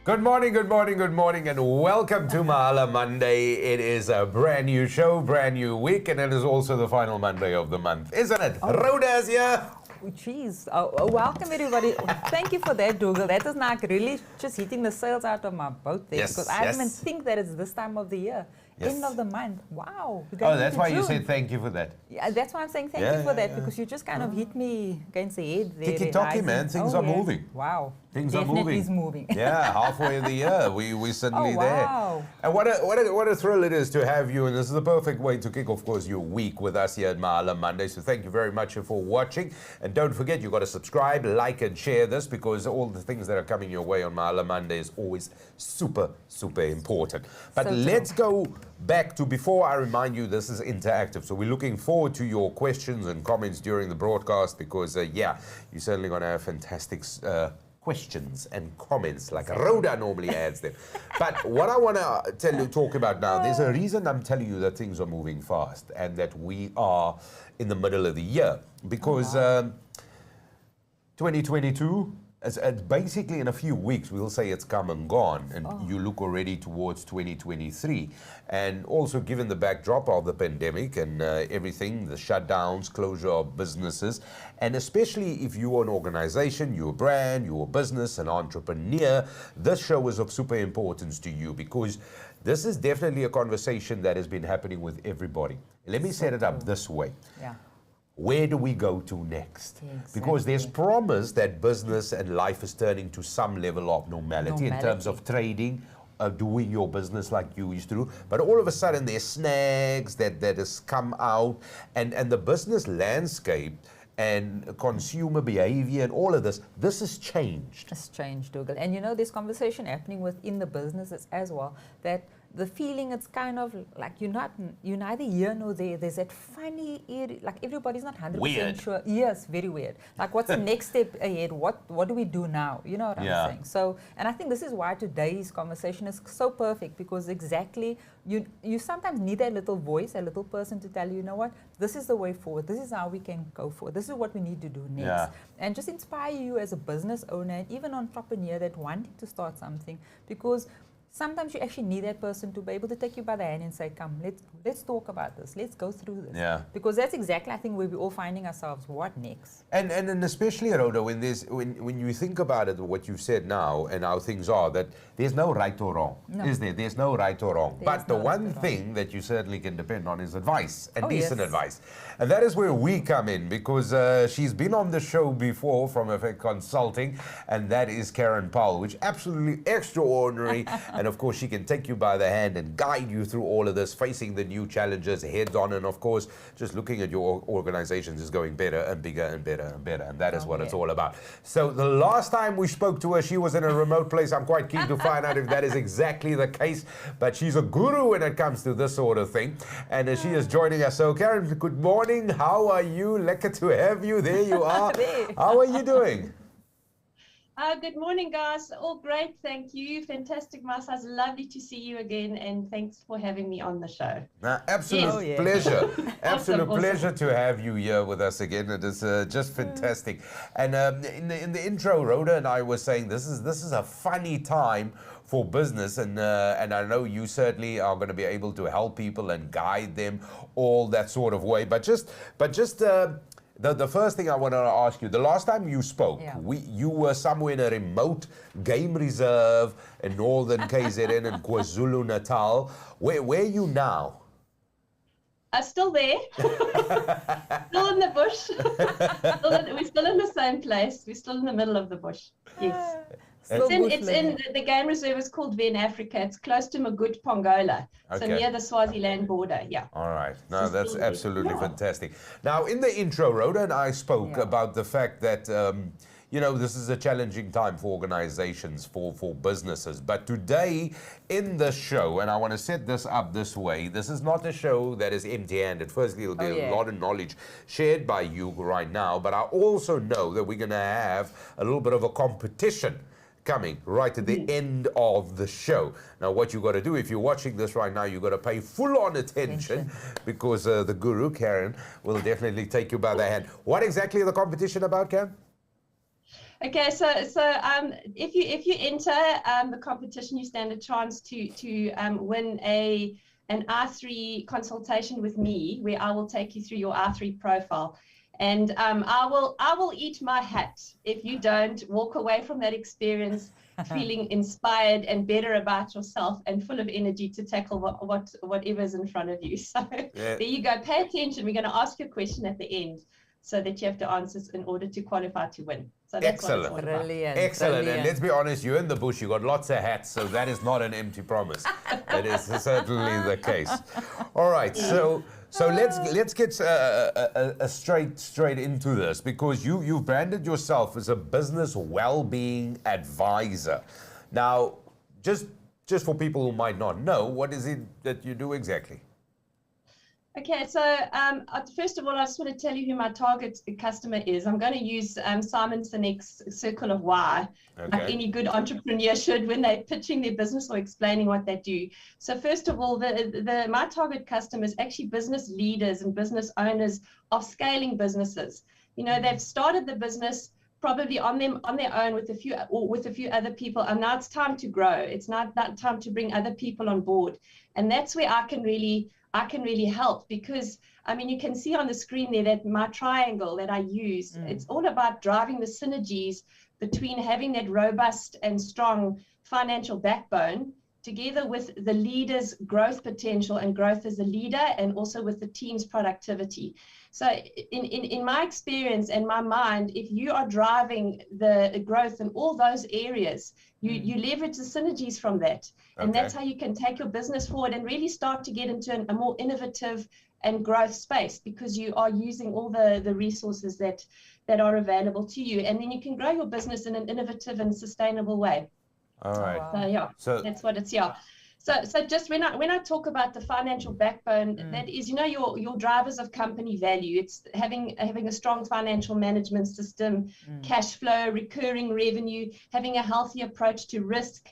Good morning, good morning, good morning, and welcome to Mahala Monday. It is a brand new show, brand new week, and it is also the final Monday of the month, isn't it? Rhoda's here. Oh, geez. Welcome, everybody. Thank you for that, Dougal. That is like really just hitting the sails out of my boat there. Yes, because I didn't even yes. think that it's this time of the year. Yes. End of the month. Wow. we're Oh, going that's into why you June. said thank you for that. Yeah, that's why I'm saying thank you for that, because you just kind of hit me against the head there. Tiki-taki, rising. man. Things are moving. Wow. Things Definitely are moving. is moving. Yeah, halfway of the year, we're suddenly wow. there. And what a thrill it is to have you, and this is the perfect way to kick off, course, your week with us here at Mahala Monday. So thank you very much for watching. And don't forget, you've got to subscribe, like, and share this, because all the things that are coming your way on Mahala Monday is always super, super important. But So let's go back to, before I remind you, this is interactive. So we're looking forward to your questions and comments during the broadcast, because, yeah, you're certainly going to have fantastic questions and comments like Rhoda normally adds them. But what I want to talk about now, there's a reason I'm telling you that things are moving fast and that we are in the middle of the year, because 2022, as basically in a few weeks, we'll say it's come and gone, and you look already towards 2023. And also given the backdrop of the pandemic and everything, the shutdowns, closure of businesses, and especially if you're an organization, you're a brand, you're a business, an entrepreneur, this show is of super importance to you, because this is definitely a conversation that has been happening with everybody. Let me set it up this way. Yeah. Where do we go to next? Exactly. Because there's promise that business and life is turning to some level of normality in terms of trading, doing your business like you used to do. But all of a sudden there's snags that has come out, and the business landscape and consumer behavior and all of this has changed. It's changed, Dougal. And you know, there's conversation happening within the businesses as well, that the feeling, it's kind of like you're neither here nor there. There's that funny, like everybody's not 100% Weird. sure. Yes, very weird. Like, what's the next step ahead? What do we do now? You know what I'm saying? So, and I think this is why today's conversation is so perfect, because exactly you sometimes need that little voice, a little person to tell you, you know what, this is the way forward. This is how we can go forward. This is what we need to do next. Yeah. And just inspire you as a business owner and even entrepreneur that wanting to start something, because sometimes you actually need that person to be able to take you by the hand and say, come, let's talk about this. Let's go through this. Yeah. Because that's exactly, I think, where we're all finding ourselves. What next? And especially, Rhoda, when you think about it, what you've said now and how things are, that there's no right or wrong, is there? There's no right or wrong. But the one thing that you certainly can depend on is advice, and decent advice. And that is where we come in, because she's been on the show before from Effect Consulting, and that is Kerryn Powell, which is absolutely extraordinary. And of course, she can take you by the hand and guide you through all of this, facing the new challenges head on. And of course, just looking at your organizations is going better and bigger and better and better. And that is what it's all about. So the last time we spoke to her, she was in a remote place. I'm quite keen to find out if that is exactly the case. But she's a guru when it comes to this sort of thing. And she is joining us. So Kerryn, good morning. How are you? Lekker to have you. There you are. How are you doing? Good morning, guys. All great, thank you. Fantastic, Masa. It's lovely to see you again, and thanks for having me on the show. Absolute pleasure. Absolute pleasure to have you here with us again. It is just fantastic. And in the intro, Rhoda and I were saying this is a funny time for business, and I know you certainly are going to be able to help people and guide them all that sort of way. But just. The first thing I want to ask you, the last time you spoke, you were somewhere in a remote game reserve in northern KZN and KwaZulu-Natal. Where are you now? Still there. Still in the bush. We're still in the same place. We're still in the middle of the bush. Yes. It's in the game reserve is called Ven Africa. It's close to Magut, Pongola. So near the Swaziland border. Yeah. All right. No, that's absolutely fantastic. Now, in the intro, Rhoda and I spoke about the fact that you know, this is a challenging time for organizations, for businesses. But today in the show, and I want to set this up this way, this is not a show that is empty-handed. Firstly, it'll be a lot of knowledge shared by you right now, but I also know that we're going to have a little bit of a competition coming right at the end of the show. Now, what you got to do, if you're watching this right now, you got to pay full-on attention because the guru, Kerryn, will definitely take you by the hand. What exactly is the competition about, Kerryn? Okay, so if you enter the competition, you stand a chance to win an R3 consultation with me, where I will take you through your R3 profile, and I will eat my hat if you don't walk away from that experience feeling inspired and better about yourself and full of energy to tackle whatever's in front of you. So there you go. Pay attention. We're going to ask you a question at the end, so that you have to answer in order to qualify to win. So that's excellent. What it's all about. Excellent. Brilliant. And let's be honest, you're in the bush, you got lots of hats, so that is not an empty promise. That is certainly the case. All right, so let's get straight into this, because you've branded yourself as a business well-being advisor. Now, just for people who might not know, what is it that you do exactly? Okay, so first of all, I just want to tell you who my target customer is. I'm going to use Simon Sinek's circle of why, like any good entrepreneur should when they're pitching their business or explaining what they do. So first of all, my target customer is actually business leaders and business owners of scaling businesses. You know, they've started the business probably on their own with a few other people, and now it's time to grow. It's not that time to bring other people on board, and that's where I can really help, because I mean, you can see on the screen there that my triangle that I use, it's all about driving the synergies between having that robust and strong financial backbone together with the leader's growth potential and growth as a leader, and also with the team's productivity. So in my experience and my mind, if you are driving the growth in all those areas, you leverage the synergies from that. And that's how you can take your business forward and really start to get into a more innovative and growth space, because you are using all the resources that are available to you. And then you can grow your business in an innovative and sustainable way. All right. So yeah, so that's what it's, yeah. So just when I talk about the financial backbone, that is, you know, your drivers of company value. It's having a strong financial management system, cash flow, recurring revenue, having a healthy approach to risk,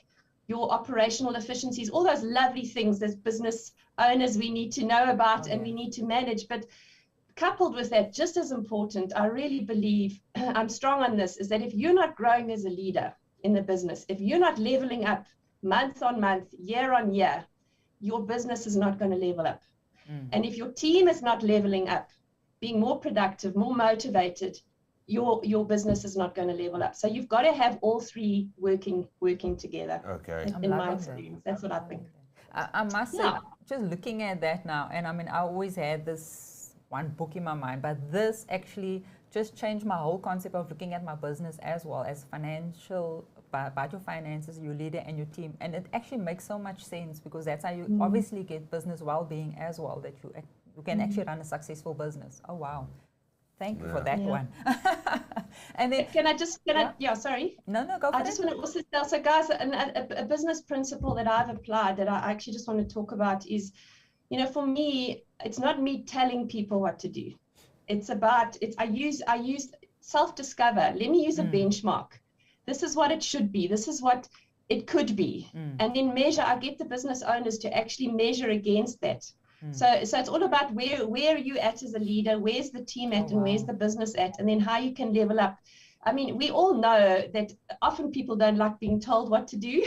your operational efficiencies, all those lovely things as business owners we need to know about and we need to manage. But coupled with that, just as important, I really believe, I'm strong on this, is that if you're not growing as a leader in the business, if you're not leveling up month on month, year on year, your business is not going to level up. And if your team is not leveling up, being more productive, more motivated, your business is not going to level up. So you've got to have all three working together. Okay. In my experience, that's what I think. I must say, just looking at that now, and I mean, I always had this one book in my mind, but this actually just changed my whole concept of looking at my business as well as financial, about your finances, your leader and your team. And it actually makes so much sense, because that's how you obviously get business well-being as well, that you can actually run a successful business. Oh, wow. Thank you for that one. And then, sorry. No, go for it. I just want to also tell, so guys, a business principle that I've applied that I actually just want to talk about is, you know, for me, it's not me telling people what to do. It's about, I use self-discover. Let me use a benchmark. This is what it should be. This is what it could be. And then measure. I get the business owners to actually measure against that. So it's all about where are you at as a leader, where's the team at, and where's the business at, and then how you can level up. I mean, we all know that often people don't like being told what to do.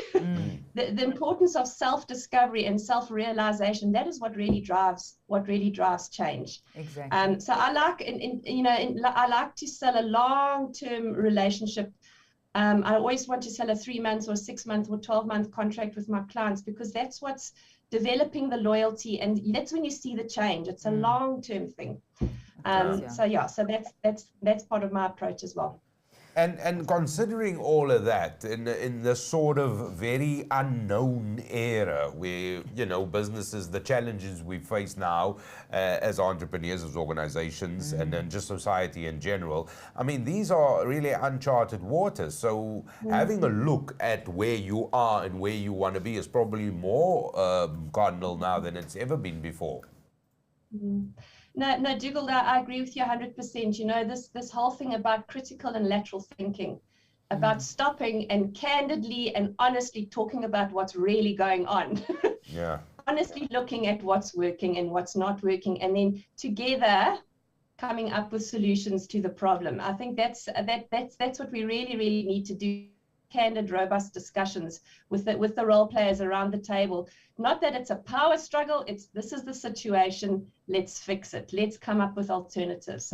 The importance of self-discovery and self-realization, that is what really drives change. Exactly. So I like, I like to sell a long-term relationship. I always want to sell a 3 months or 6 month or 12-month contract with my clients, because that's what's developing the loyalty, and that's when you see the change. It's a long-term thing. So that's part of my approach as well. And considering all of that in the sort of very unknown era where, you know, businesses, the challenges we face now as entrepreneurs, as organizations, and then just society in general, I mean, these are really uncharted waters. So having a look at where you are and where you want to be is probably more cardinal now than it's ever been before. No, Dougal, I agree with you 100%. You know, this whole thing about critical and lateral thinking, about stopping and candidly and honestly talking about what's really going on. Honestly looking at what's working and what's not working, and then together coming up with solutions to the problem. I think that's what we really, really need to do. Candid, robust discussions with the role players around the table. Not that it's a power struggle. This is the situation. Let's fix it. Let's come up with alternatives.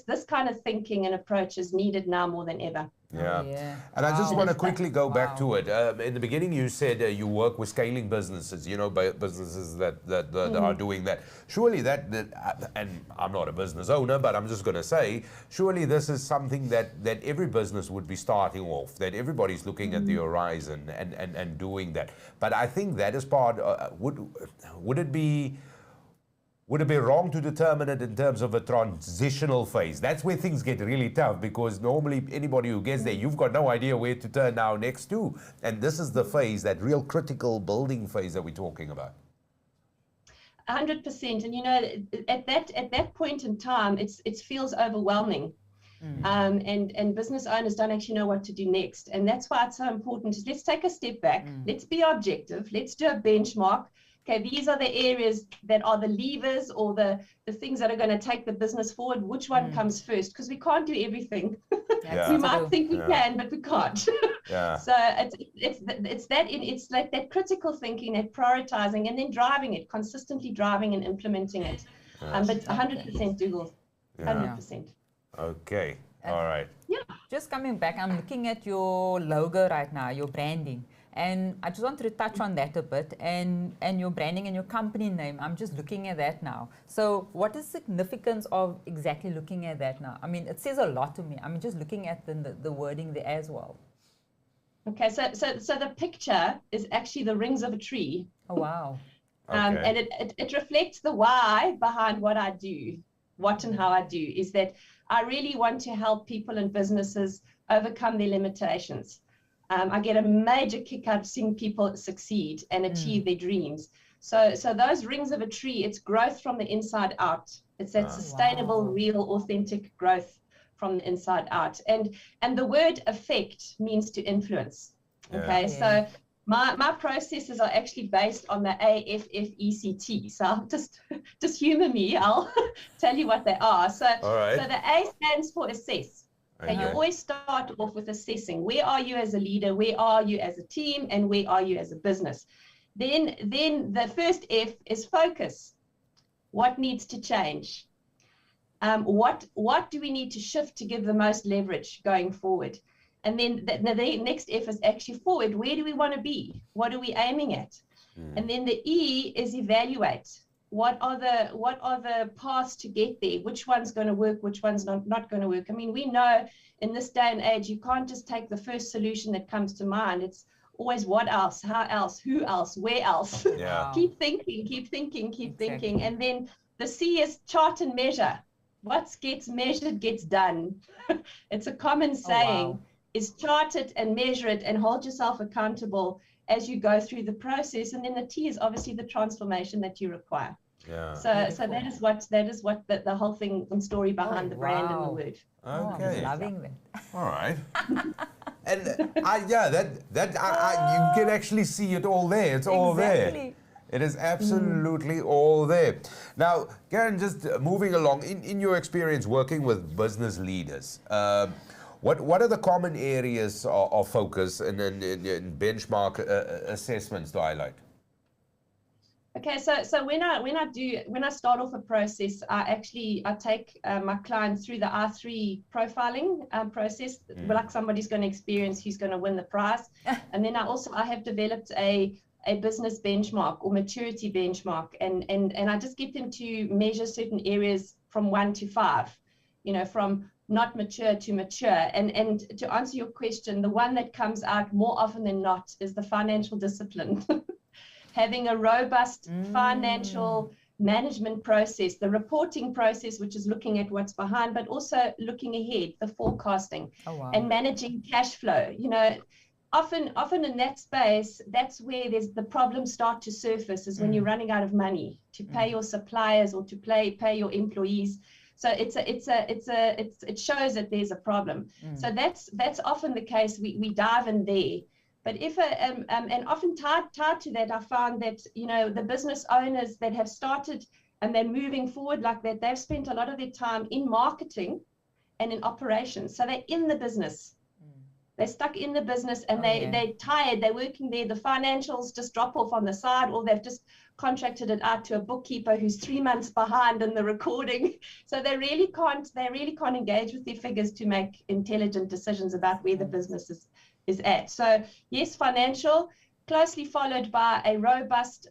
This kind of thinking and approach is needed now more than ever. Yeah. Oh, yeah. And I just want to quickly go back to Wow. it. In the beginning, you said you work with scaling businesses, businesses that are doing that. Surely and I'm not a business owner, but I'm just going to say, surely this is something that every business would be starting off, that everybody's looking at the horizon and doing that. But I think that is part, would it be wrong to determine it in terms of a transitional phase? That's where things get really tough, because normally anybody who gets there, you've got no idea where to turn now next to. And this is the phase, that real critical building phase that we're talking about. 100%. And at that point in time, it feels overwhelming. And business owners don't actually know what to do next. And that's why it's so important. Let's take a step back. Let's be objective. Let's do a benchmark. Okay, these are the areas that are the levers or the things that are going to take the business forward. Which one comes first? Because we can't do everything. Yeah. We might think we can, but we can't. Yeah. So it's like that critical thinking, that prioritizing, and then driving it, consistently driving and implementing it. But 100% Dougal, 100%. Okay. All right. Yeah. Just coming back, I'm looking at your logo right now, your branding. And I just wanted to touch on that a bit, and your branding and your company name. I'm just looking at that now. So what is the significance of exactly looking at that now? I mean, it says a lot to me. I'm just looking at the wording there as well. Okay, so the picture is actually the rings of a tree. Oh, wow. Okay. And it reflects the why behind what I do, what and how I do, is that I really want to help people and businesses overcome their limitations. I get a major kick out of seeing people succeed and achieve their dreams. So those rings of a tree, it's growth from the inside out. It's that sustainable, real, authentic growth from the inside out. And the word affect means to influence. Okay, so my processes are actually based on the AFFECT. So I'll just humor me. I'll tell you what they are. So the A stands for assess. Okay, you always start off with assessing. Where are you as a leader? Where are you as a team? And where are you as a business? Then the first F is focus. What needs to change? What do we need to shift to give the most leverage going forward? And then the next F is actually forward. Where do we want to be? What are we aiming at? And then the E is evaluate. What are the paths to get there? Which one's going to work? Which one's not going to work? I mean, we know in this day and age, you can't just take the first solution that comes to mind. It's always what else, how else, who else, where else. Yeah. Keep thinking. And then the C is chart and measure. What gets measured gets done. It's a common saying, is chart it and measure it and hold yourself accountable as you go through the process. And then the T is obviously the transformation that you require. Yeah. So that is what the whole thing and story behind the brand and the word. Okay. I'm loving that. All right. And you can actually see it all there. It's all there. It is absolutely all there. Now, Kerryn, just moving along, in your experience working with business leaders, what are the common areas of focus and benchmark assessments to highlight? Okay, so when I start off a process, I take my clients through the R3 profiling process, like somebody's going to experience who's going to win the prize, and then I have developed a business benchmark or maturity benchmark, and I just get them to measure certain areas from 1 to 5, from not mature to mature. And to answer your question, the one that comes out more often than not is the financial discipline. Having a robust financial management process, the reporting process, which is looking at what's behind, but also looking ahead, the forecasting and managing cash flow. Often in that space, that's where the problems start to surface, is when you're running out of money to pay your suppliers or to pay your employees. So it shows that there's a problem. So that's often the case. We dive in there. But and often tied to that, I found that the business owners that have started and they're moving forward like that, they've spent a lot of their time in marketing and in operations. So they're in the business. They're stuck in the business, and they're tired. They're working there. The financials just drop off on the side, or they've just contracted it out to a bookkeeper who's 3 months behind in the recording. So they really can't engage with their figures to make intelligent decisions about where the business is at. So yes, financial, closely followed by a robust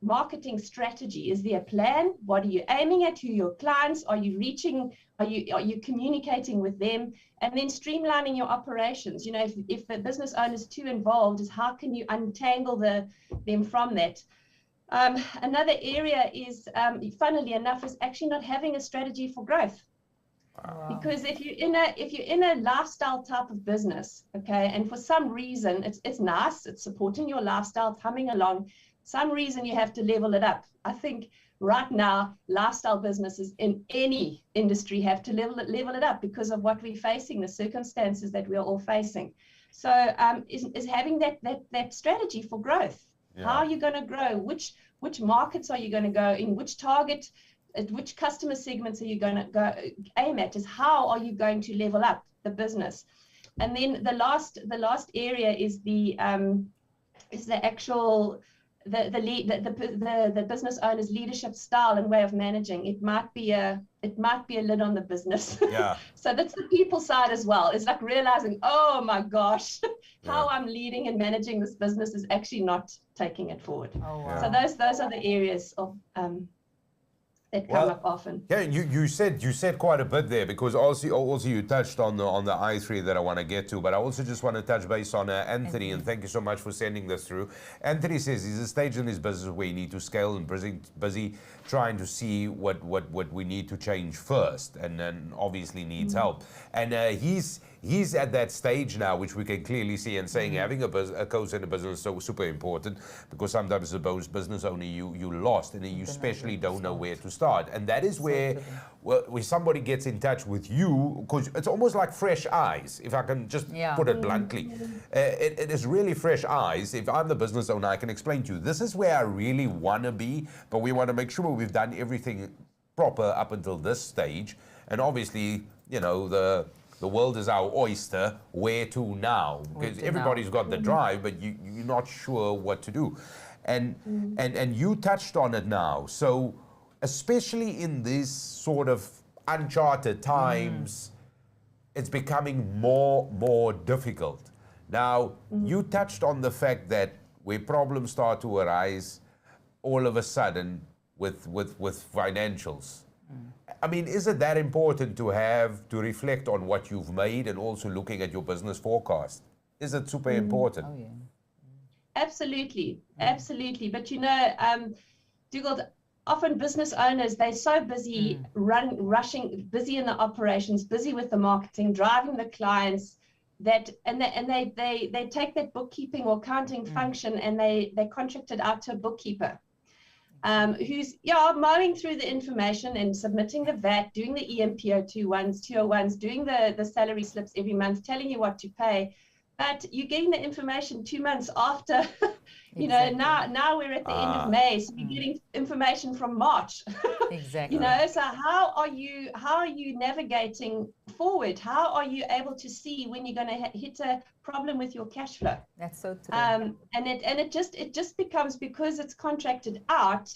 marketing strategy. Is there a plan? What are you aiming at? Who are your clients? Are you reaching? Are you communicating with them? And then streamlining your operations. You know, if the business owner is too involved, is how can you untangle them from that? Another area is, funnily enough, is actually not having a strategy for growth. Wow. Because if you're in a lifestyle type of business, okay, and for some reason it's nice, it's supporting your lifestyle, it's humming along, some reason you have to level it up. I think right now lifestyle businesses in any industry have to level it up because of what we're facing, the circumstances that we're all facing. So is having that strategy for growth. Yeah. How are you going to grow? Which markets are you going to go in? Which customer segments are you going to go aim at? Is how are you going to level up the business? And then the last area is the actual the business owner's leadership style and way of managing. It might be a lid on the business. Yeah. So that's the people side as well. It's like realizing, oh my gosh, how I'm leading and managing this business is actually not taking it forward. Oh, wow. So those are the areas of that come up often. Yeah, you said quite a bit there, because also you touched on the I3 that I want to get to, but I also just want to touch base on Anthony, and thank you so much for sending this through. Anthony says he's a stage in his business where you need to scale and busy trying to see what we need to change first, and then obviously needs help. And he's at that stage now, which we can clearly see, and saying having a coach in the business is so super important, because sometimes as a business owner you lost, and you especially don't know where to start. And that is where somebody gets in touch with you, because it's almost like fresh eyes, if I can just put it bluntly. It is really fresh eyes. If I'm the business owner, I can explain to you, this is where I really want to be, but we want to make sure we've done everything proper up until this stage. And obviously, you know, the world is our oyster. Where to now? Because everybody's got the drive, but you're not sure what to do. And you touched on it now. So especially in these sort of uncharted times, it's becoming more difficult. Now, you touched on the fact that where problems start to arise all of a sudden with financials. I mean, is it that important to reflect on what you've made, and also looking at your business forecast? Is it super important? Oh, yeah. Absolutely. But you know, Dougal, often business owners, they're so busy rushing, busy in the operations, busy with the marketing, driving the clients, they take that bookkeeping or accounting function, and they contract it out to a bookkeeper. Who's mowing through the information and submitting the VAT, doing the EMPO 201s, doing the salary slips every month, telling you what to pay. But you're getting the information 2 months after, you know, now we're at the end of May, so you're getting information from March. Exactly. You know, so how are you navigating forward? How are you able to see when you're going to hit a problem with your cash flow? That's so true. And it just becomes, because it's contracted out,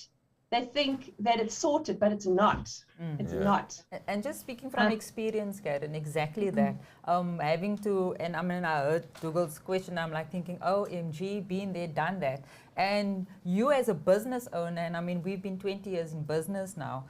they think that it's sorted, but it's not. It's not. And just speaking from experience, Kerryn, exactly that. Having to, and I mean, I heard Dougal's question, I'm like thinking, OMG, been there, done that. And you as a business owner, and I mean, we've been 20 years in business now,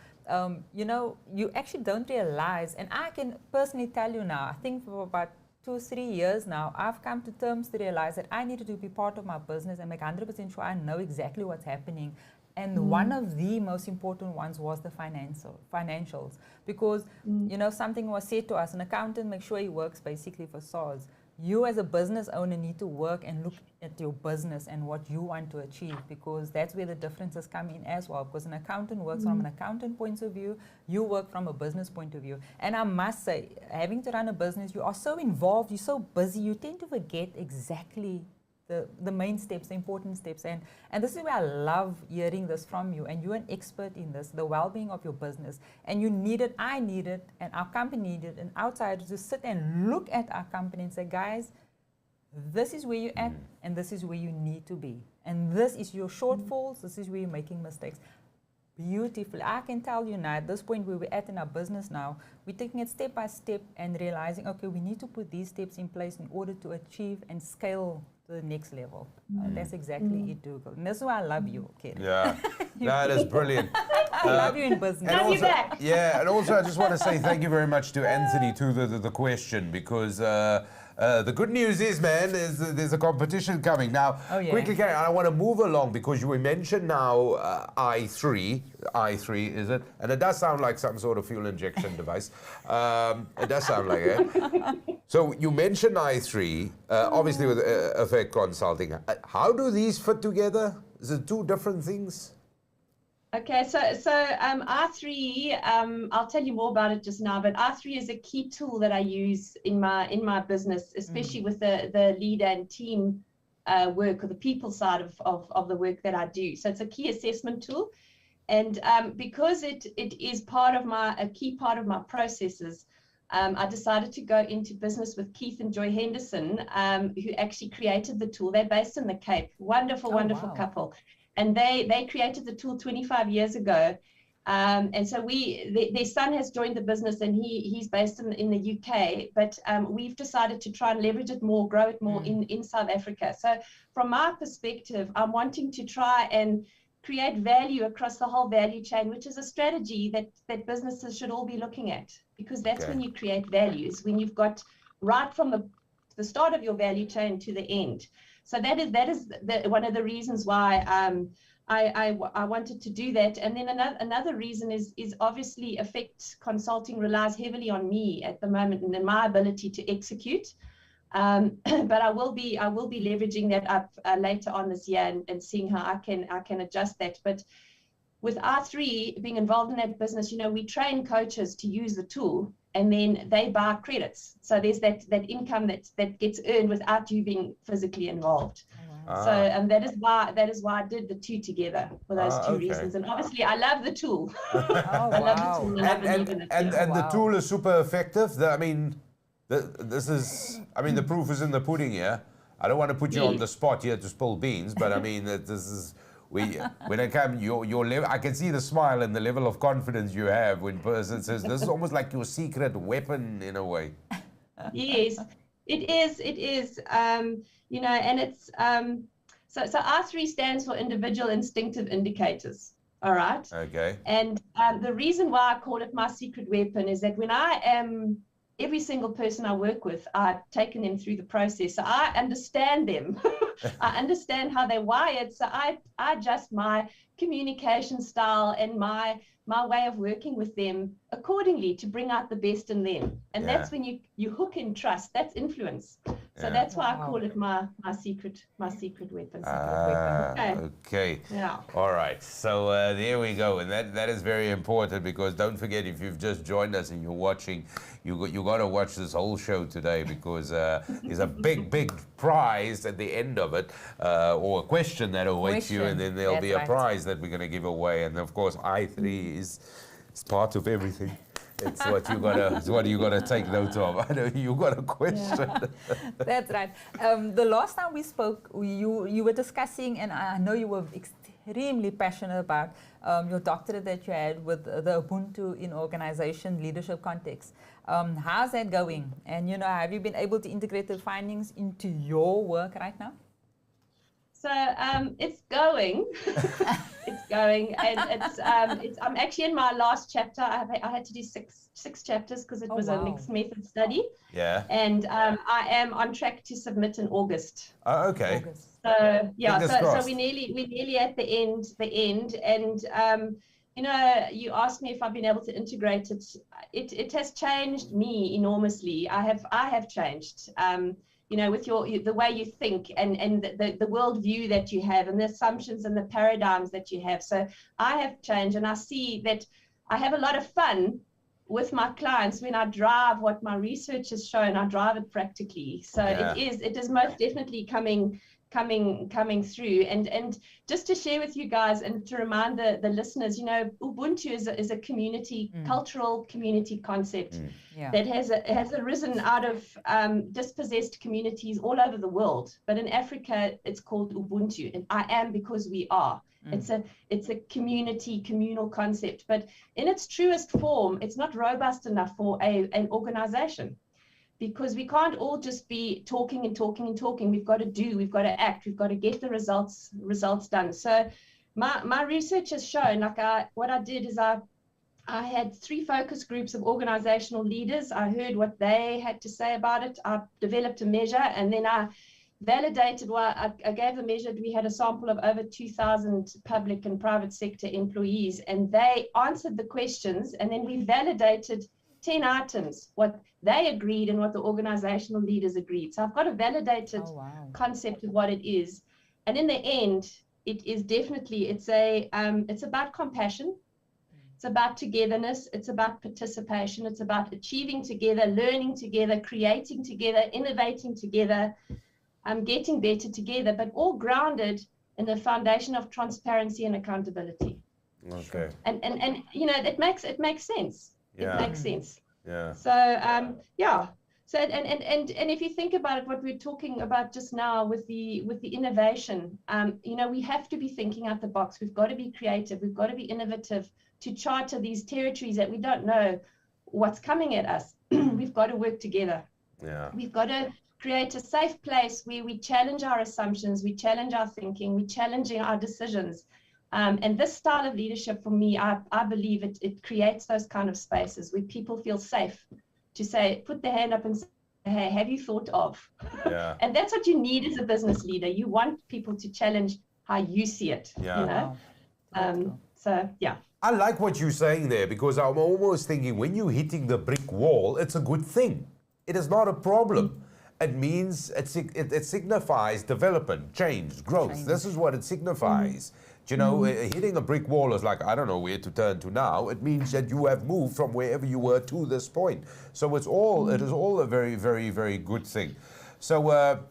you know, you actually don't realize, and I can personally tell you now, I think for about 2-3 years now, I've come to terms to realize that I needed to be part of my business and make 100% sure I know exactly what's happening. And one of the most important ones was the financials, because you know, something was said to us, an accountant makes sure he works basically for SARS. You as a business owner need to work and look at your business and what you want to achieve, because that's where the differences come in as well, because an accountant works from an accountant point of view, you work from a business point of view. And I must say, having to run a business, you are so involved, you're so busy, you tend to forget exactly the main steps, the important steps. And this is where I love hearing this from you. And you're an expert in this, the well-being of your business. And you need it, I need it, and our company needed an outsider to sit and look at our company and say, guys, this is where you're at, and this is where you need to be. And this is your shortfalls, this is where you're making mistakes. Beautifully. I can tell you now, at this point where we're at in our business now, we're taking it step by step and realizing, okay, we need to put these steps in place in order to achieve and scale to the next level. That's exactly it, Dougal. And that's why I love you, Kerryn. Yeah, that is brilliant. I love you in business. Love you back. Yeah, and also I just want to say thank you very much to Anthony to the question, because the good news is, man, is there's a competition coming. Now, quickly, Kerryn, I want to move along because you mentioned now i3, is it? And it does sound like some sort of fuel injection device. It does sound like it. So you mentioned i3, obviously with Effect Consulting. How do these fit together? Is it two different things? Okay, so R3, I'll tell you more about it just now, but R3 is a key tool that I use in my business, especially with the leader and team work, or the people side of the work that I do. So it's a key assessment tool. And because it is a key part of my processes, I decided to go into business with Keith and Joy Henderson, who actually created the tool. They're based in the Cape. Wonderful couple. And they created the tool 25 years ago. And so their son has joined the business, and he's based in the UK, but we've decided to try and leverage it more, grow it more in South Africa. So from my perspective, I'm wanting to try and create value across the whole value chain, which is a strategy that businesses should all be looking at, because that's when you create values, when you've got right from the start of your value chain to the end. So that is one of the reasons why I wanted to do that. And then another reason is obviously Effect Consulting relies heavily on me at the moment and in my ability to execute. But I will be leveraging that up later on this year and seeing how I can adjust that. But with R3 being involved in that business, we train coaches to use the tool, and then they buy credits. So there's that income that gets earned without you being physically involved. So that is why I did the two together for those two reasons. And obviously, I love the tool. I love the tool. And the tool is super effective. The proof is in the pudding here. I don't want to put you on the spot here to spill beans, but this is. When I come, your level, I can see the smile and the level of confidence you have when person says this is almost like your secret weapon in a way. Yes, it is. And it's so R3 stands for individual instinctive indicators. All right. Okay. And the reason why I call it my secret weapon is that when I am every single person I work with, I've taken them through the process. So I understand them. I understand how they're wired. So I adjust my communication style and my way of working with them accordingly to bring out the best in them. And that's when you hook in trust. That's influence. So that's why I call it my secret weapon. Okay. Yeah. All right. So there we go. And that is very important, because don't forget, if you've just joined us and you're watching, you got to watch this whole show today, because there's a big prize at the end of it, or a question that awaits you, and then there'll be a prize that we're going to give away. And of course, i3 is part of everything. It's what you gotta take note of. I know you got a question. Yeah. That's right. The last time we spoke, you were discussing, and I know you were extremely passionate about your doctorate that you had with the Ubuntu in organization leadership context. How's that going? And have you been able to integrate the findings into your work right now? So it's going. It's going, and I'm actually in my last chapter. I had to do six chapters because it was a mixed method study. Yeah. And I am on track to submit in August. Oh, okay. August. So yeah, so we're crossed. nearly at the end, and you asked me if I've been able to integrate it. It has changed me enormously. I have changed. With the way you think and the worldview that you have and the assumptions and the paradigms that you have. So I have changed, and I see that I have a lot of fun with my clients when I drive what my research has shown. I drive it practically. So it is most definitely coming coming through. And just to share with you guys and to remind the listeners, you know, Ubuntu is a community, cultural community concept that has arisen out of dispossessed communities all over the world. But in Africa, it's called Ubuntu, and I am because we are. It's a communal concept, but in its truest form, it's not robust enough for an organization, because we can't all just be talking and talking and talking. We've got to do, we've got to act, we've got to get the results done. So my research has shown, like what I did is I had 3 focus groups of organizational leaders. I heard what they had to say about it. I developed a measure, and then I validated, I gave the measure. We had a sample of over 2,000 public and private sector employees, and they answered the questions, and then we validated 10 items, what they agreed and what the organizational leaders agreed. So I've got a validated concept of what it is. And in the end, it is definitely, it's about compassion. It's about togetherness. It's about participation. It's about achieving together, learning together, creating together, innovating together, getting better together, but all grounded in the foundation of transparency and accountability. Okay. And you know, it makes sense. Yeah. It makes sense. Yeah. So So and if you think about it, what we're talking about just now with the innovation, you know, we have to be thinking out the box. We've got to be creative. We've got to be innovative to charter these territories that we don't know what's coming at us. We've got to work together. Yeah. We've got to create a safe place where we challenge our assumptions, we challenge our thinking, we challenging our decisions. And this style of leadership, for me, I believe it creates those kind of spaces where people feel safe to say, put their hand up and say, hey, have you thought of? Yeah. And that's what you need as a business leader. You want people to challenge how you see it. Yeah. You know? So, yeah. I like what you're saying there, because I'm almost thinking when you're hitting the brick wall, it's a good thing. It is not a problem. It means it signifies development, change, growth. This is what it signifies. You know, hitting a brick wall is like, I don't know where to turn to now. It means that you have moved from wherever you were to this point. So it is all a very, very, very good thing. So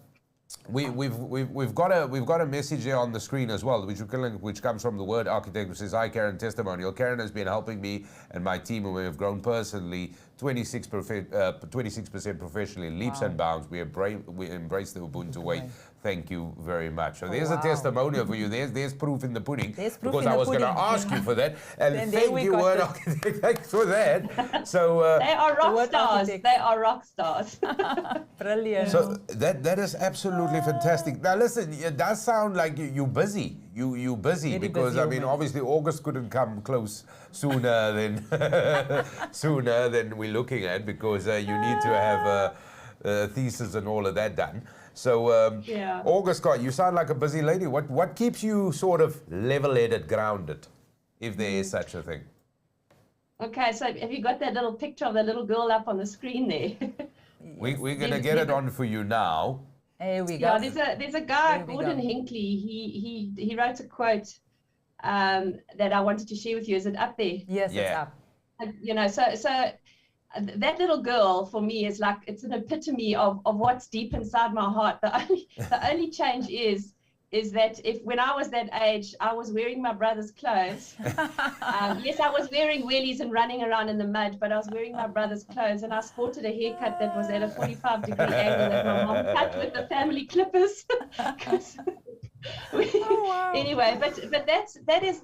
we've got a message there on the screen as well, which comes from the Word Architect, which says, "Hi, Kerryn, testimonial. Kerryn has been helping me and my team, and we have grown personally 26% professionally, leaps and bounds. We embrace the Ubuntu way. Thank you very much." So there's a testimonial for you. There's proof in the pudding. Because I was going to ask you for that. And thank you, Word Architect, thanks for that. So they are rock stars. They are rock stars. Brilliant. So that is absolutely fantastic. Now listen, it does sound like you're busy. You're busy. Very because busy, I mean, obviously August couldn't come close sooner than we're looking at, because you need to have a thesis and all of that done. So August, you sound like a busy lady. What keeps you sort of level-headed, grounded, if there is such a thing? Okay, so have you got that little picture of the little girl up on the screen there? We're going to get it on for you now. Here we go. Yeah, there's a guy, Gordon Hinckley. He wrote a quote that I wanted to share with you. Is it up there? Yes, it's up. You know, so that little girl for me is like, it's an epitome of what's deep inside my heart. The only change is that when I was that age, I was wearing my brother's clothes. Yes, I was wearing wheelies and running around in the mud, but I was wearing my brother's clothes, and I sported a haircut that was at a 45-degree angle that my mom cut with the family clippers. Anyway, but that is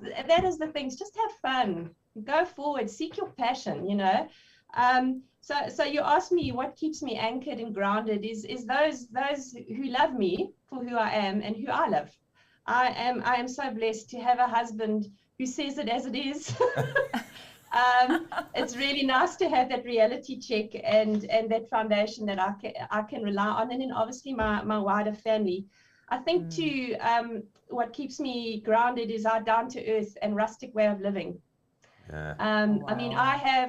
the things. Just have fun, go forward, seek your passion. You know. So you asked me what keeps me anchored and grounded is those who love me for who I am and who I love. I am so blessed to have a husband who says it as it is. It's really nice to have that reality check and that foundation that I can rely on, and then obviously my wider family. I think too, what keeps me grounded is our down to earth and rustic way of living. Yeah. I mean, I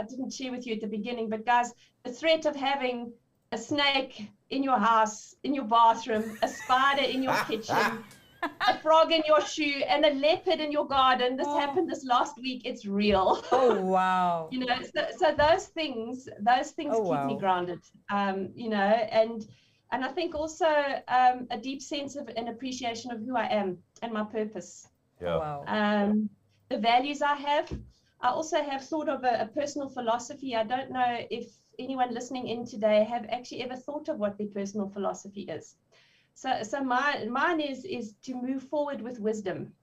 didn't share with you at the beginning, but guys, the threat of having a snake in your house, in your bathroom, a spider in your kitchen, a frog in your shoe, and a leopard in your garden. This happened this last week. It's real. Oh, wow. You know, so those things keep me grounded. You know, and And I think also a deep sense of an appreciation of who I am and my purpose. Yeah. Wow. The values I have. I also have sort of a personal philosophy. I don't know if anyone listening in today have actually ever thought of what their personal philosophy is. So mine is to move forward with wisdom.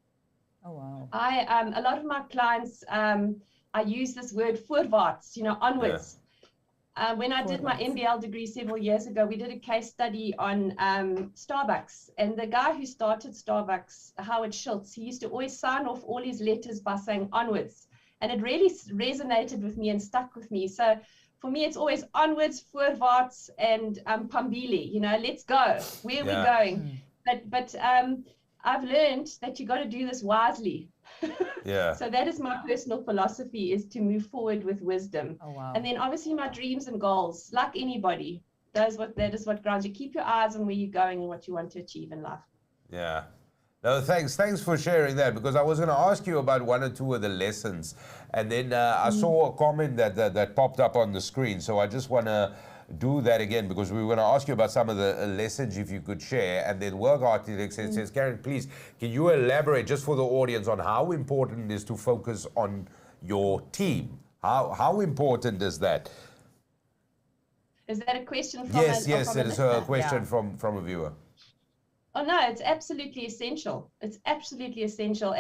Oh, wow. A lot of my clients, I use this word voorwaarts, onwards. Yeah. When I did my MBL degree several years ago, we did a case study on Starbucks. And the guy who started Starbucks, Howard Schultz, he used to always sign off all his letters by saying onwards. And it really resonated with me and stuck with me. So for me, it's always onwards, voorwaarts, and Pambili, let's go. Where are we going? But I've learned that you got to do this wisely. Yeah. So that is my personal philosophy, is to move forward with wisdom. Oh, wow. And then obviously my dreams and goals, like anybody, that is what grounds you. Keep your eyes on where you're going and what you want to achieve in life. Yeah. No, thanks for sharing that, because I was going to ask you about one or two of the lessons, and then I saw a comment that popped up on the screen, so I just want to do that again, because we were going to ask you about some of the lessons, if you could share. And then Work Architect says, Kerryn, please, can you elaborate just for the audience on how important it is to focus on your team? How important is that? Is that a question from Yes, it is a question from a viewer. Oh no, it's absolutely essential. It's absolutely essential.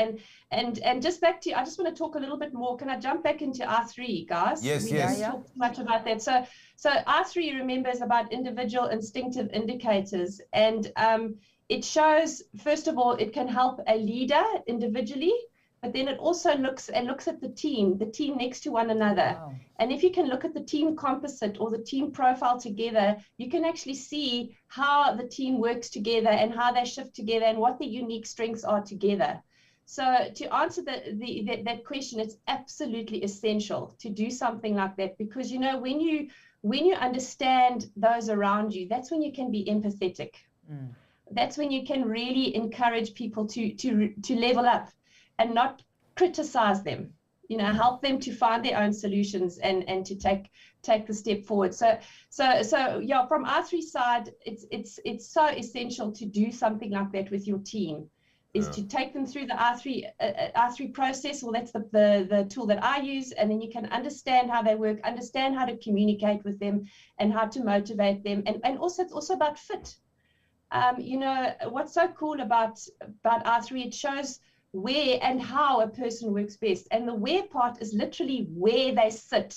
And just back to, I just want to talk a little bit more. Can I jump back into R3, guys? Yes. We don't talk too much about that. So R3, remember, is about individual instinctive indicators. And it shows, first of all, it can help a leader individually, but then it also looks at the team next to one another. Wow. And if you can look at the team composite or the team profile together, you can actually see how the team works together and how they shift together and what the unique strengths are together. So to answer that question, it's absolutely essential to do something like that, because when you understand those around you, that's when you can be empathetic. That's when you can really encourage people to level up and not criticize them, help them to find their own solutions and to take the step forward. So yeah, from R3 side, it's so essential to do something like that with your team, is to take them through the R3 process. Well, that's the tool that I use, and then you can understand how they work, understand how to communicate with them and how to motivate them. And also, it's also about fit. What's so cool about R3, it shows where and how a person works best. And the where part is literally where they sit.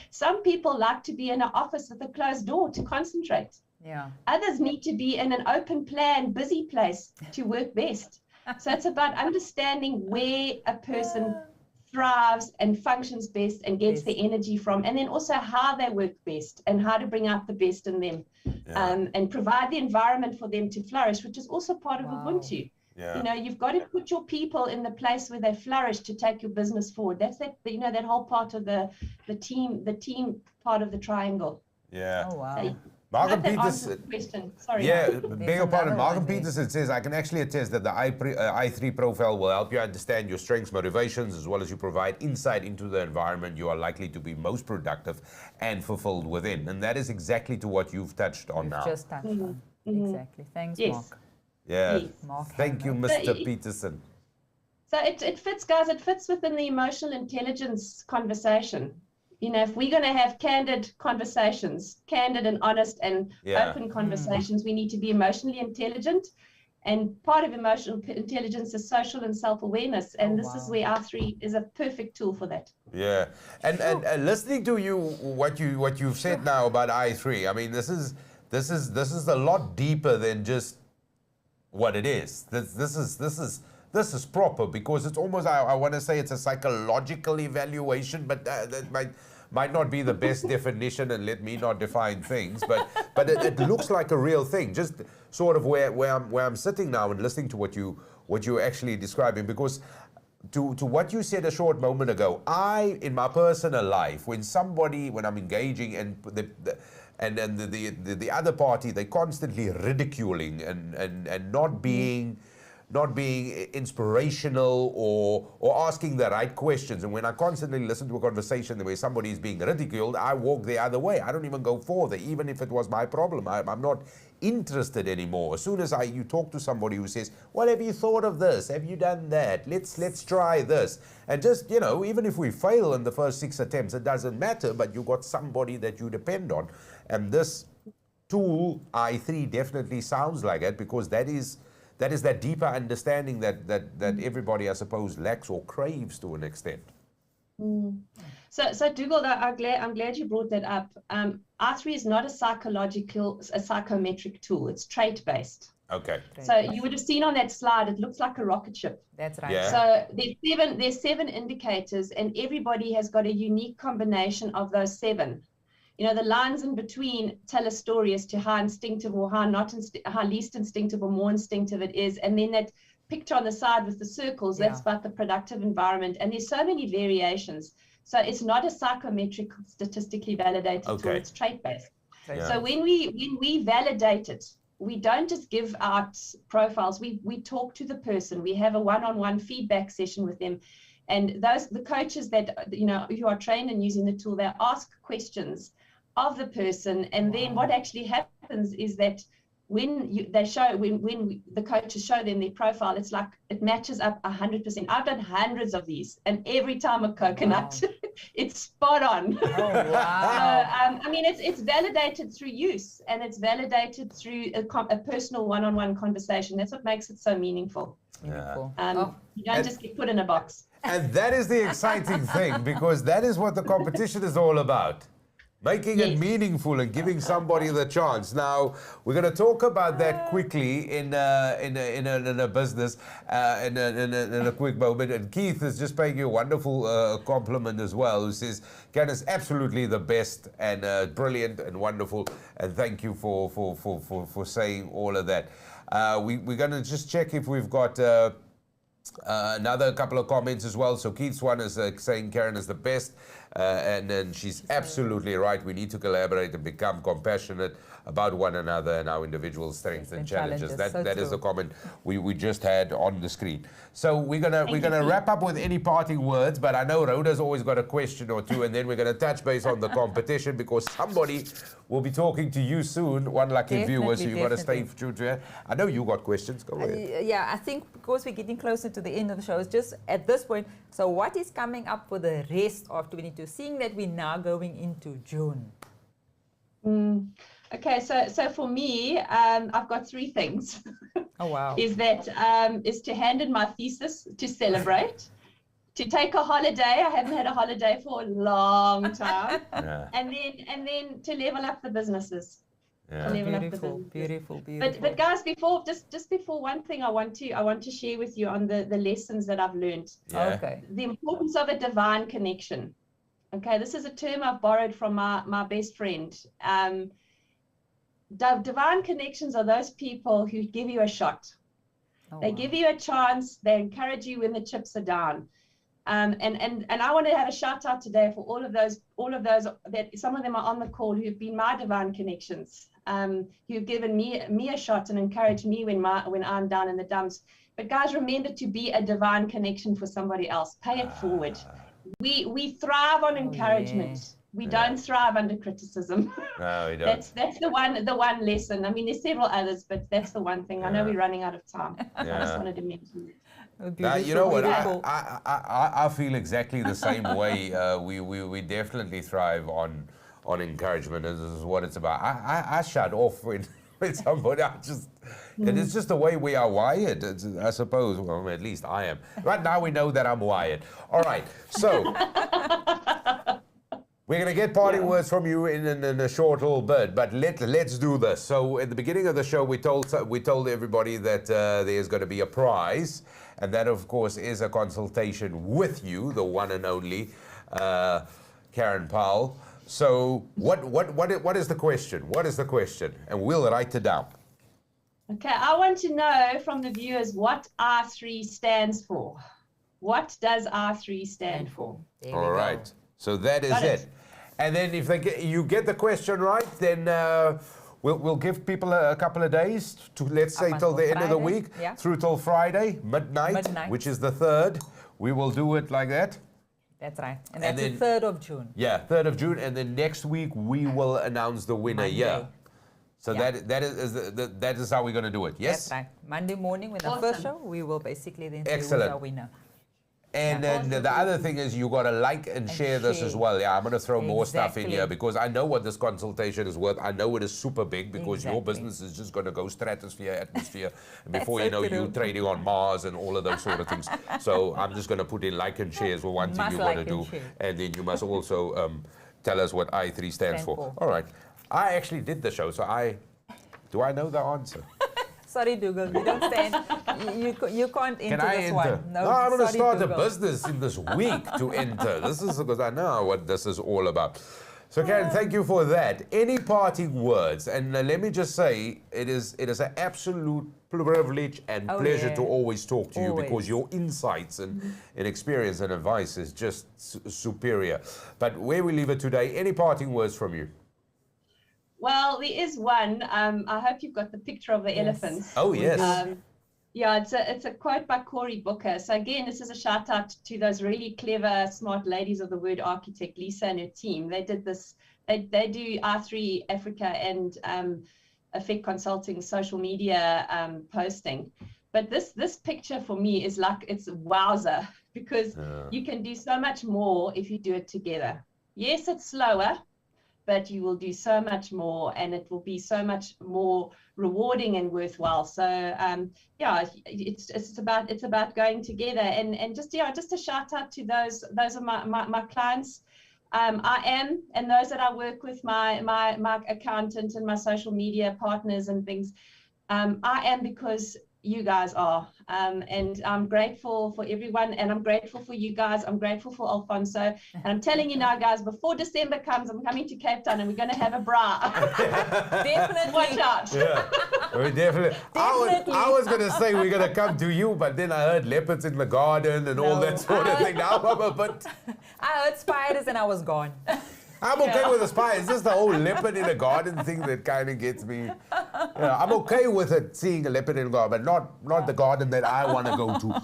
Some people like to be in an office with a closed door to concentrate. Yeah. Others need to be in an open plan, busy place to work best. So it's about understanding where a person thrives and functions best and gets the energy from, and then also how they work best and how to bring out the best in them, and provide the environment for them to flourish, which is also part of Ubuntu. Yeah. You've got to put your people in the place where they flourish to take your business forward. That's that whole part of the team part of the triangle. Yeah. Oh, wow. Markham Peterson. Sorry. Yeah, beg your pardon. Markham Peterson says, I can actually attest that the I3 profile will help you understand your strengths, motivations, as well as you provide insight into the environment you are likely to be most productive and fulfilled within. And that is exactly to what you've touched on now. Just touched on. Exactly. Thanks, Mark. Yeah. Yes. Thank you, Mr. Peterson. So it fits, guys. It fits within the emotional intelligence conversation. If we're going to have candid conversations, candid and honest and open conversations, we need to be emotionally intelligent. And part of emotional intelligence is social and self-awareness. And this is where R3 is a perfect tool for that. Yeah. And listening to you, what you've said now about I3, I mean, this is a lot deeper than just what it is. This is proper, because it's almost, I want to say it's a psychological evaluation, but that might not be the best definition, and let me not define things, but it looks like a real thing. Just sort of where I'm sitting now and listening to what you're actually describing, because to what you said a short moment ago, in my personal life, when I'm engaging and the other party, they're constantly ridiculing and not being not being inspirational or asking the right questions. And when I constantly listen to a conversation where somebody is being ridiculed, I walk the other way. I don't even go further, even if it was my problem. I'm not interested anymore. As soon as you talk to somebody who says, "What have you thought of this? Have you done that? Let's try this." And just, even if we fail in the first 6 attempts, it doesn't matter, but you've got somebody that you depend on. And this tool, I3, definitely sounds like it, because that is that deeper understanding that everybody, I suppose, lacks or craves to an extent. So Dougal, I'm glad you brought that up. R3 is not a psychometric tool. It's trait-based. Okay. So you would have seen on that slide, it looks like a rocket ship. That's right. Yeah. So there's 7 indicators, and everybody has got a unique combination of those 7. The lines in between tell a story as to how instinctive or how least instinctive or more instinctive it is. And then that picture on the side with the circles, that's about the productive environment. And there's so many variations. So it's not a psychometric, statistically validated tool. It's trait-based. Yeah. So when we validate it, we don't just give out profiles. We talk to the person. We have a one-on-one feedback session with them. And the coaches that, who are trained in using the tool, they ask questions of the person. And then what actually happens is that when the coaches show them their profile, it's like it matches up 100%. I've done hundreds of these, and every time a coconut, it's spot on. Oh, wow. It's validated through use, and it's validated through a personal one-on-one conversation. That's what makes it so meaningful. Beautiful. You don't just get put in a box. And that is the exciting thing, because that is what the competition is all about. Making it meaningful and giving somebody the chance. Now, we're going to talk about that quickly in a business, in a quick moment. And Keith is just paying you a wonderful compliment as well, who says, Kerryn is absolutely the best and brilliant and wonderful. And thank you for saying all of that. We're going to just check if we've got another couple of comments as well. So Keith's one is saying Kerryn is the best. And then she's absolutely right. We need to collaborate and become compassionate about one another and our individual strengths and challenges. That is the comment we just had on the screen. So we're gonna wrap up with any parting words, but I know Rhoda's always got a question or two, and then we're gonna touch base on the competition, because somebody will be talking to you soon, one lucky viewer, so you've got to stay true to it. I know you got questions. Go ahead. Yeah, I think because we're getting closer to the end of the show, it's just at this point, so what is coming up for the rest of 22, seeing that we're now going into June? Okay, so for me, I've got 3 things. Oh, wow. is to hand in my thesis, to celebrate, to take a holiday. I haven't had a holiday for a long time. And then to level up the businesses. Beautiful. But guys, before one thing I want to share with you on the lessons that I've learned. Okay. The importance of a divine connection. Okay, this is a term I've borrowed from my best friend. Divine connections are those people who give you a shot. They give you a chance. They encourage you when the chips are down. And I want to have a shout out today for all of those that some of them are on the call who've been my divine connections, who've given me a shot and encouraged me when I'm down in the dumps. But guys, remember to be a divine connection for somebody else. Pay it forward. We thrive on encouragement. We don't thrive under criticism. No, we don't. That's the one lesson. I mean, there's several others, but that's the one thing. I know we're running out of time. I just wanted to mention it. Now, you know what? I feel exactly the same way. We definitely thrive on encouragement. This is what it's about. I shut off when somebody. It's just the way we are wired. I suppose. Well, at least I am. Right now, we know that I'm wired. All right. So. We're going to get parting words from you in a short little bit, but let's do this. So at the beginning of the show, we told everybody that there's going to be a prize, and that, of course, is a consultation with you, the one and only Kerryn Powell. So what is the question? What is the question? And we'll write it down. Okay, I want to know from the viewers what R3 stands for. What does R3 stand for? All right. So that is it. And then if you get the question right, then we'll give people a couple of days to, let's say, till the end of the week, through till Friday, midnight, which is the 3rd. We will do it like that. That's right. And that's the 3rd of June. Yeah, 3rd of June. And then next week, we will announce the winner. Monday. So that is how we're going to do it. Yes? That's right. Monday morning with the first show, we will basically then choose our winner. And then the other thing is you got to like and share this as well. Yeah, I'm going to throw more stuff in here because I know what this consultation is worth. I know it is super big because your business is just going to go stratosphere, atmosphere. And before you know, you're trading on Mars and all of those sort of things. So I'm just going to put in like and shares for one thing you want to do. And then you must also tell us what I3 stands for. All right. I actually did the show, so do I know the answer? Sorry, Dougal, you don't stand. You can't enter this one. No, I'm going to start a business in this week to enter. This is because I know what this is all about. So, Kerryn, thank you for that. Any parting words? And let me just say, it is an absolute privilege and pleasure to always talk to you because your insights and experience and advice is just superior. But where we leave it today, any parting words from you? Well, there is one. I hope you've got the picture of the elephants. Oh, yes. Yeah, it's a quote by Cory Booker. So again, this is a shout out to those really clever, smart ladies of the word architect, Lisa and her team. They did this. They do R3 Africa and Effect Consulting social media posting. But this picture for me is like, it's wowzer because you can do so much more if you do it together. Yes, it's slower, but you will do so much more and it will be so much more rewarding and worthwhile. So yeah, it's about going together and just a shout out to those are my clients. I am, and those that I work with, my accountant and my social media partners and things, I am because you guys are, and I'm grateful for everyone, and I'm grateful for you guys. I'm grateful for Alfonso, and I'm telling you now, guys, before December comes, I'm coming to Cape Town, and we're going to have a bra. Definitely, watch out. Yeah, we definitely. I was going to say we're going to come to you, but then I heard leopards in the garden and all that sort of thing. Now I'm a bit. I heard spiders, and I was gone. I'm okay with the spy. It's just the whole leopard in a garden thing that kind of gets me. Yeah, I'm okay with it, seeing a leopard in a garden, but not the garden that I want to go to.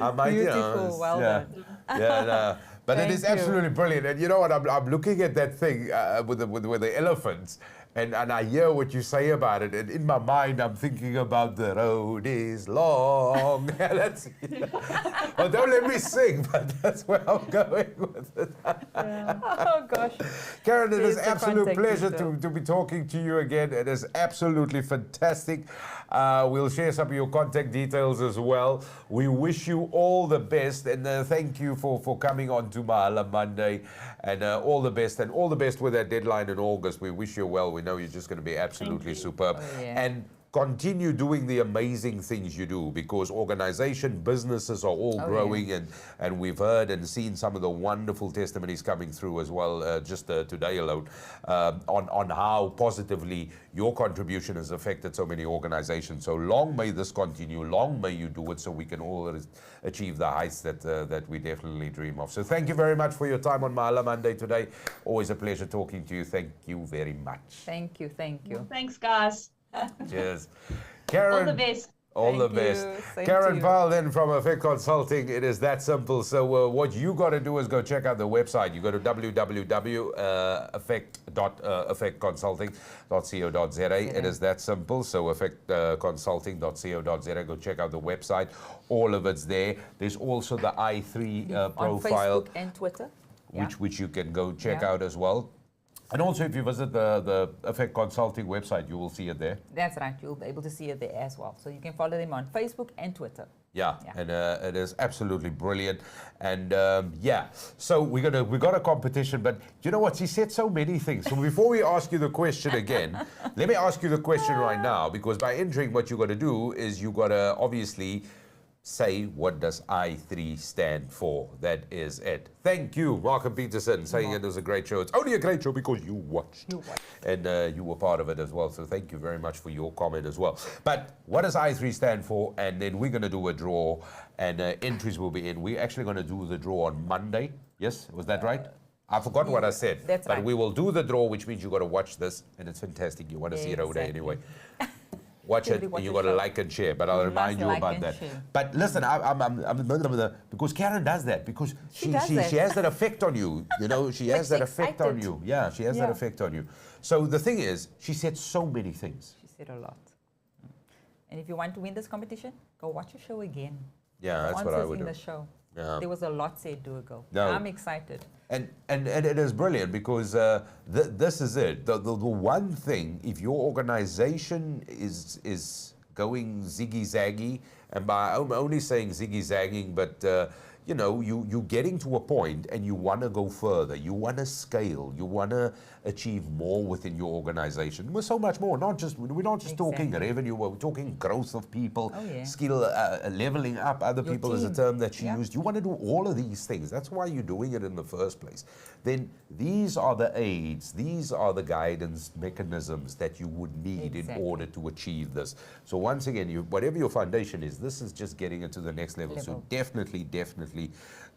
I might, beautiful, well done. Yeah, but it is absolutely brilliant. And you know what? I'm looking at that thing with the elephants. And I hear what you say about it, and in my mind I'm thinking about the road is long. Well, don't let me sing, but that's where I'm going with it. Oh gosh, Kerryn, it is an absolute pleasure to be talking to you again. It is absolutely fantastic. We'll share some of your contact details as well. We wish you all the best, and thank you for coming on to Mahala Monday, and all the best, and all the best with that deadline in August. We wish you well. We know you're just going to be absolutely superb. And continue doing the amazing things you do, because organization, businesses are all growing, and we've heard and seen some of the wonderful testimonies coming through as well, just today alone, on how positively your contribution has affected so many organizations. So long may this continue, long may you do it, so we can all achieve the heights that we definitely dream of. So thank you very much for your time on Mahala Monday today. Always a pleasure talking to you. Thank you very much. Thank you. Well, thanks, guys. Cheers. Kerryn, all the best. All the best. Kerryn Powell then from Effect Consulting. It is that simple. So what you got to do is go check out the website. You go to www.effectconsulting.co.za. It is that simple. So effectconsulting.co.za. Go check out the website. All of it's there. There's also the I3 profile. On Facebook and Twitter. Which you can go check out as well. And also, if you visit the Effect Consulting website, you will see it there. That's right. You'll be able to see it there as well. So you can follow them on Facebook and Twitter. Yeah. And it is absolutely brilliant. And so we got a competition. But you know what? She said so many things. So before we ask you the question again, let me ask you the question right now. Because by entering, what you got to do is you got to obviously say, what does I3 stand for? That is it. Thank you, Markham Peterson, saying it was a great show. It's only a great show because you watched. And you were part of it as well. So thank you very much for your comment as well. But what does I3 stand for? And then we're going to do a draw, and entries will be in. We're actually going to do the draw on Monday. Yes, was that right? I forgot what I said. That's but right. we will do the draw, which means you got to watch this, and it's fantastic. You want to see it over there anyway. Watch it, and you got to like and share. But I'll remind you about that. But listen, because Kerryn does that, because she has that effect on you. You know, she has that effect on you. Yeah, she has that effect on you. So the thing is, she said so many things. She said a lot. And if you want to win this competition, go watch the show again. Yeah, that's what I would do. In the show. Yeah. There was a lot said to ago. No. I'm excited. And it is brilliant because this is it. The one thing, if your organization is going ziggy-zaggy, and I'm only saying ziggy-zagging, but you know, you're getting to a point and you want to go further. You want to scale. You want to achieve more within your organization. We're so much more. We're not just talking revenue. We're talking growth of people, skill, leveling up other your people team. Is a term that she used. You want to do all of these things. That's why you're doing it in the first place. Then these are the aids. These are the guidance mechanisms that you would need in order to achieve this. So once again, whatever your foundation is, this is just getting it to the next level. So definitely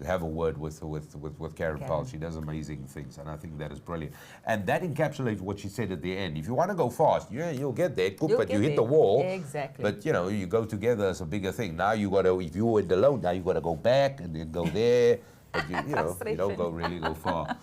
have a word with Kerryn Powell. She does amazing things, and I think that is brilliant. And that encapsulates what she said at the end. If you want to go fast, you'll get there, but you hit the wall. Exactly. But you know, you go together as a bigger thing. Now you got to, if you went alone, now you got to go back and then go there. But you know, you don't really go far.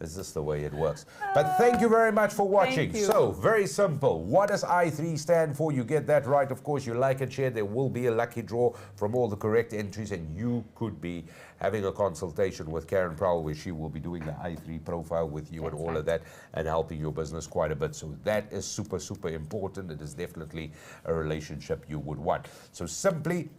It's just the way it works. But thank you very much for watching. So, very simple. What does I3 stand for? You get that right. Of course, you like and share. There will be a lucky draw from all the correct entries, and you could be having a consultation with Kerryn Powell, where she will be doing the I3 profile with you and all of that, and helping your business quite a bit. So that is super, super important. It is definitely a relationship you would want. So simply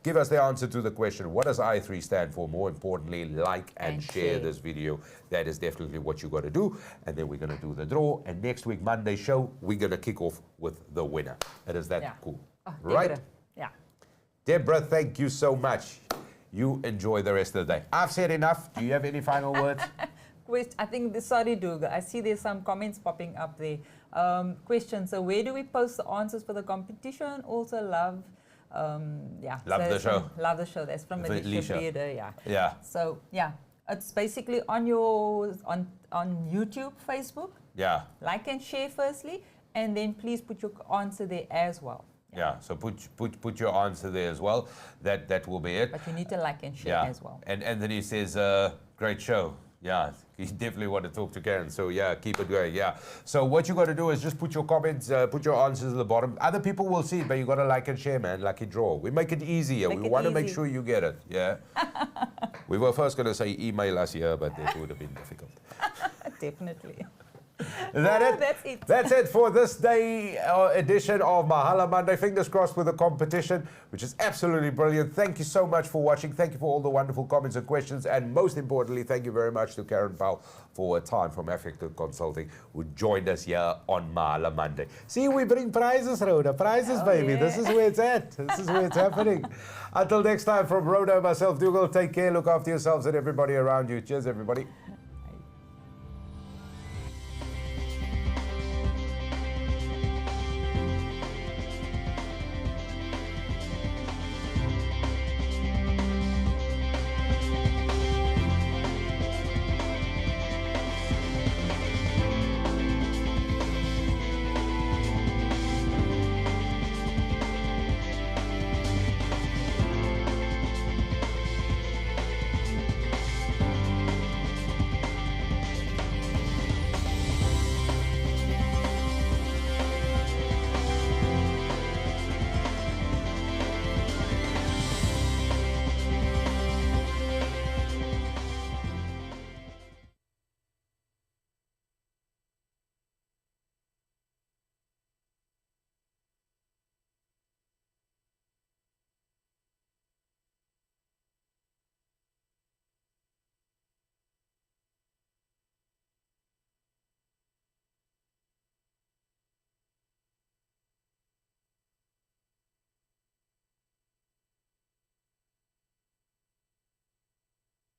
give us the answer to the question, what does I3 stand for? More importantly, like and share this video. That is definitely what you got to do. And then we're going to do the draw. And next week, Monday show, we're going to kick off with the winner. It is that cool. Oh, right? Yeah. Deborah, thank you so much. You enjoy the rest of the day. I've said enough. Do you have any final words? I think, sorry, Dougal, I see there's some comments popping up there. Question, so where do we post the answers for the competition? Also love... Love the show. Love the show. That's from Alicia. Yeah. So it's basically on your on YouTube, Facebook. Yeah. Like and share firstly, and then please put your answer there as well. Yeah. So put your answer there as well. That will be it. But you need to like and share as well. And Anthony says, great show. Yeah, you definitely want to talk to Kerryn. So yeah, keep it going. Yeah. So what you got to do is just put your comments, put your answers at the bottom. Other people will see it, but you got to like and share, man. Lucky draw. We make it easier. We want to make sure you get it. Yeah. We were first going to say email us here, but it would have been difficult. Definitely. Is that it? That's it. That's it for this day edition of Mahala Monday. Fingers crossed with the competition, which is absolutely brilliant. Thank you so much for watching. Thank you for all the wonderful comments and questions. And most importantly, thank you very much to Kerryn Powell for her time from Affected Consulting, who joined us here on Mahala Monday. See, we bring prizes, Rhoda. Prizes, baby. This is where it's at. This is where it's happening. Until next time, from Rhoda and myself, Dougal, take care. Look after yourselves and everybody around you. Cheers, everybody.